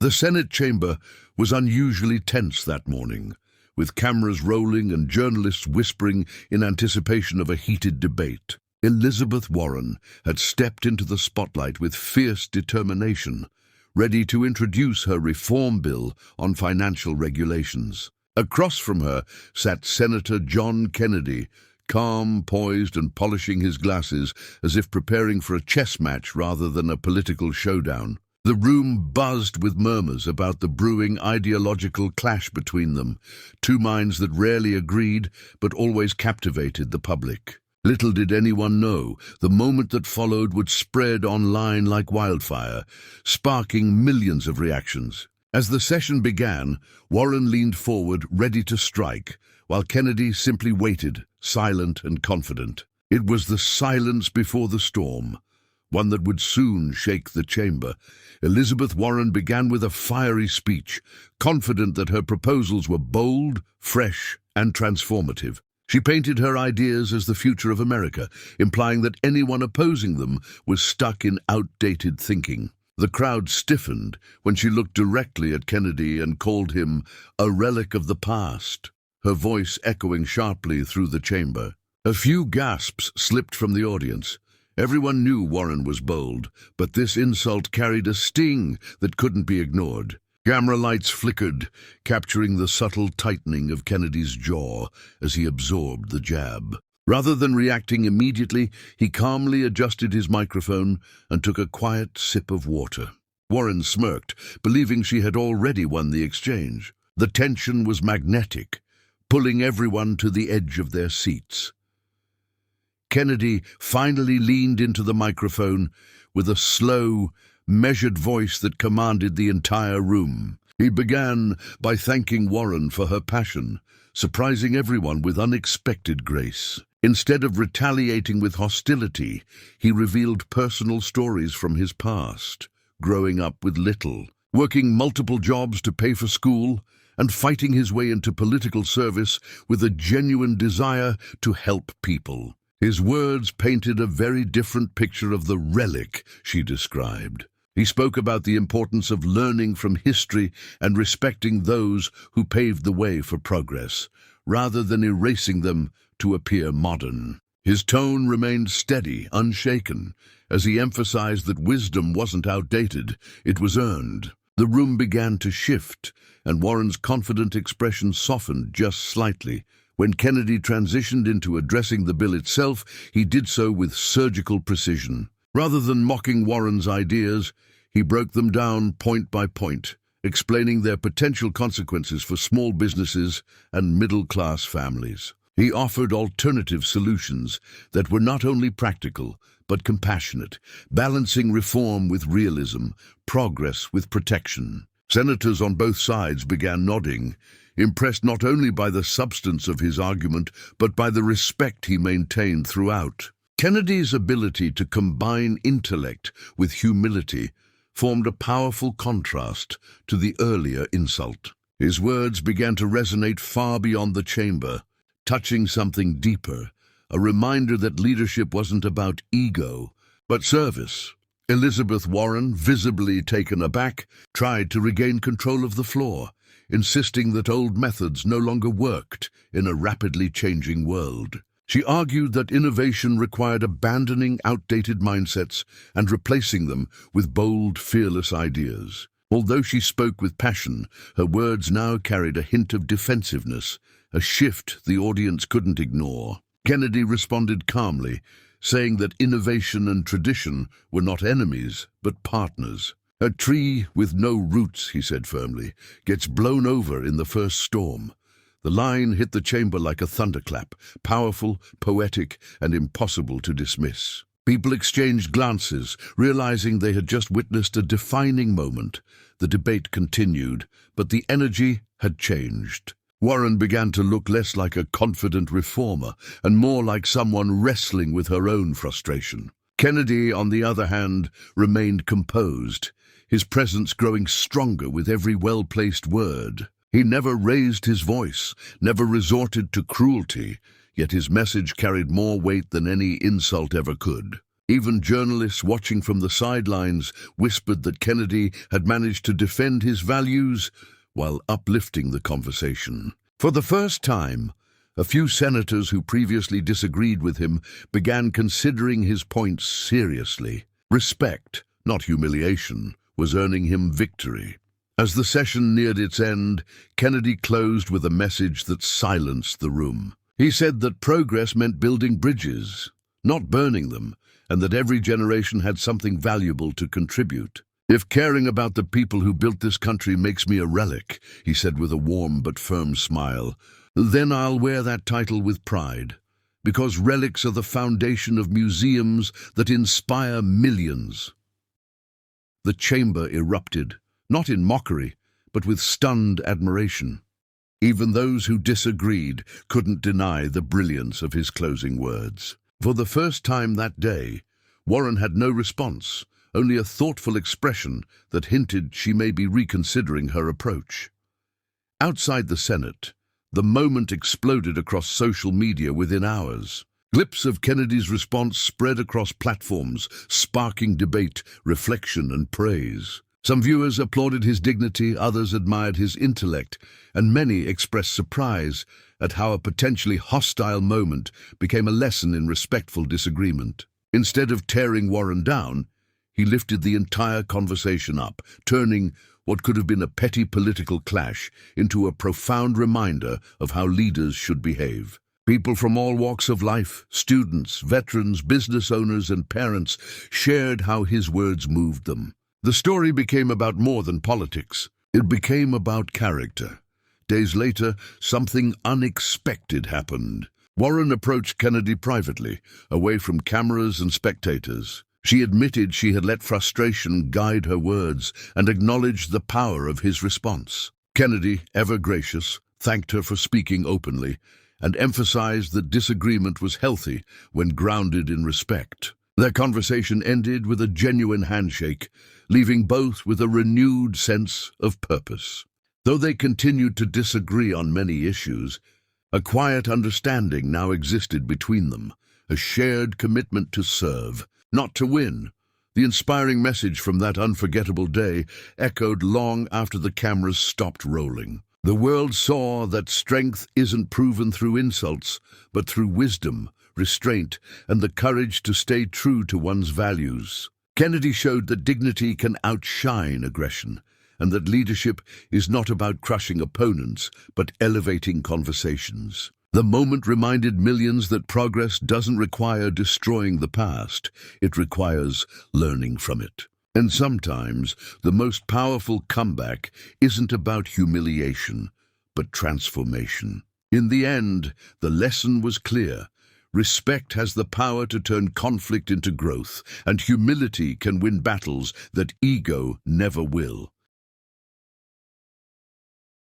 The Senate chamber was unusually tense that morning, with cameras rolling and journalists whispering in anticipation of a heated debate. Elizabeth Warren had stepped into the spotlight with fierce determination, ready to introduce her reform bill on financial regulations. Across from her sat Senator John Kennedy, calm, poised, and polishing his glasses as if preparing for a chess match rather than a political showdown. The room buzzed with murmurs about the brewing ideological clash between them, two minds that rarely agreed but always captivated the public. Little did anyone know, the moment that followed would spread online like wildfire, sparking millions of reactions. As the session began, Warren leaned forward, ready to strike, while Kennedy simply waited, silent and confident. It was the silence before the storm, one that would soon shake the chamber. Elizabeth Warren began with a fiery speech, confident that her proposals were bold, fresh, and transformative. She painted her ideas as the future of America, implying that anyone opposing them was stuck in outdated thinking. The crowd stiffened when she looked directly at Kennedy and called him a relic of the past, her voice echoing sharply through the chamber. A few gasps slipped from the audience. Everyone knew Warren was bold, but this insult carried a sting that couldn't be ignored. Camera lights flickered, capturing the subtle tightening of Kennedy's jaw as he absorbed the jab. Rather than reacting immediately, he calmly adjusted his microphone and took a quiet sip of water. Warren smirked, believing she had already won the exchange. The tension was magnetic, pulling everyone to the edge of their seats. Kennedy finally leaned into the microphone with a slow, measured voice that commanded the entire room. He began by thanking Warren for her passion, surprising everyone with unexpected grace. Instead of retaliating with hostility, he revealed personal stories from his past, growing up with little, working multiple jobs to pay for school, and fighting his way into political service with a genuine desire to help people. His words painted a very different picture of the relic she described. He spoke about the importance of learning from history and respecting those who paved the way for progress, rather than erasing them to appear modern. His tone remained steady, unshaken, as he emphasized that wisdom wasn't outdated, it was earned. The room began to shift, and Warren's confident expression softened just slightly. When Kennedy transitioned into addressing the bill itself, he did so with surgical precision. Rather than mocking Warren's ideas, he broke them down point by point, explaining their potential consequences for small businesses and middle-class families. He offered alternative solutions that were not only practical, but compassionate, balancing reform with realism, progress with protection. Senators on both sides began nodding, impressed not only by the substance of his argument, but by the respect he maintained throughout. Kennedy's ability to combine intellect with humility formed a powerful contrast to the earlier insult. His words began to resonate far beyond the chamber, touching something deeper, a reminder that leadership wasn't about ego, but service. Elizabeth Warren, visibly taken aback, tried to regain control of the floor, insisting that old methods no longer worked in a rapidly changing world. She argued that innovation required abandoning outdated mindsets and replacing them with bold, fearless ideas. Although she spoke with passion, her words now carried a hint of defensiveness, a shift the audience couldn't ignore. Kennedy responded calmly, saying that innovation and tradition were not enemies, but partners. A tree with no roots, he said firmly, gets blown over in the first storm. The line hit the chamber like a thunderclap, powerful, poetic, and impossible to dismiss. People exchanged glances, realizing they had just witnessed a defining moment. The debate continued, but the energy had changed. Warren began to look less like a confident reformer and more like someone wrestling with her own frustration. Kennedy, on the other hand, remained composed, his presence growing stronger with every well-placed word. He never raised his voice, never resorted to cruelty, yet his message carried more weight than any insult ever could. Even journalists watching from the sidelines whispered that Kennedy had managed to defend his values while uplifting the conversation. For the first time, a few senators who previously disagreed with him began considering his points seriously. Respect, not humiliation, was earning him victory. As the session neared its end, Kennedy closed with a message that silenced the room. He said that progress meant building bridges, not burning them, and that every generation had something valuable to contribute. "If caring about the people who built this country makes me a relic," he said with a warm but firm smile, "then I'll wear that title with pride, because relics are the foundation of museums that inspire millions." The chamber erupted, not in mockery, but with stunned admiration. Even those who disagreed couldn't deny the brilliance of his closing words. For the first time that day, Warren had no response, only a thoughtful expression that hinted she may be reconsidering her approach. Outside the Senate, the moment exploded across social media within hours. Clips of Kennedy's response spread across platforms, sparking debate, reflection, and praise. Some viewers applauded his dignity, others admired his intellect, and many expressed surprise at how a potentially hostile moment became a lesson in respectful disagreement. Instead of tearing Warren down, he lifted the entire conversation up, turning what could have been a petty political clash into a profound reminder of how leaders should behave. People from all walks of life, students, veterans, business owners, and parents, shared how his words moved them. The story became about more than politics. It became about character. Days later, something unexpected happened. Warren approached Kennedy privately, away from cameras and spectators. She admitted she had let frustration guide her words and acknowledged the power of his response. Kennedy, ever gracious, thanked her for speaking openly and emphasized that disagreement was healthy when grounded in respect. Their conversation ended with a genuine handshake, leaving both with a renewed sense of purpose. Though they continued to disagree on many issues, a quiet understanding now existed between them, a shared commitment to serve, not to win. The inspiring message from that unforgettable day echoed long after the cameras stopped rolling. The world saw that strength isn't proven through insults, but through wisdom, restraint, and the courage to stay true to one's values. Kennedy showed that dignity can outshine aggression, and that leadership is not about crushing opponents, but elevating conversations. The moment reminded millions that progress doesn't require destroying the past, it requires learning from it. And sometimes, the most powerful comeback isn't about humiliation, but transformation. In the end, the lesson was clear. Respect has the power to turn conflict into growth, and humility can win battles that ego never will.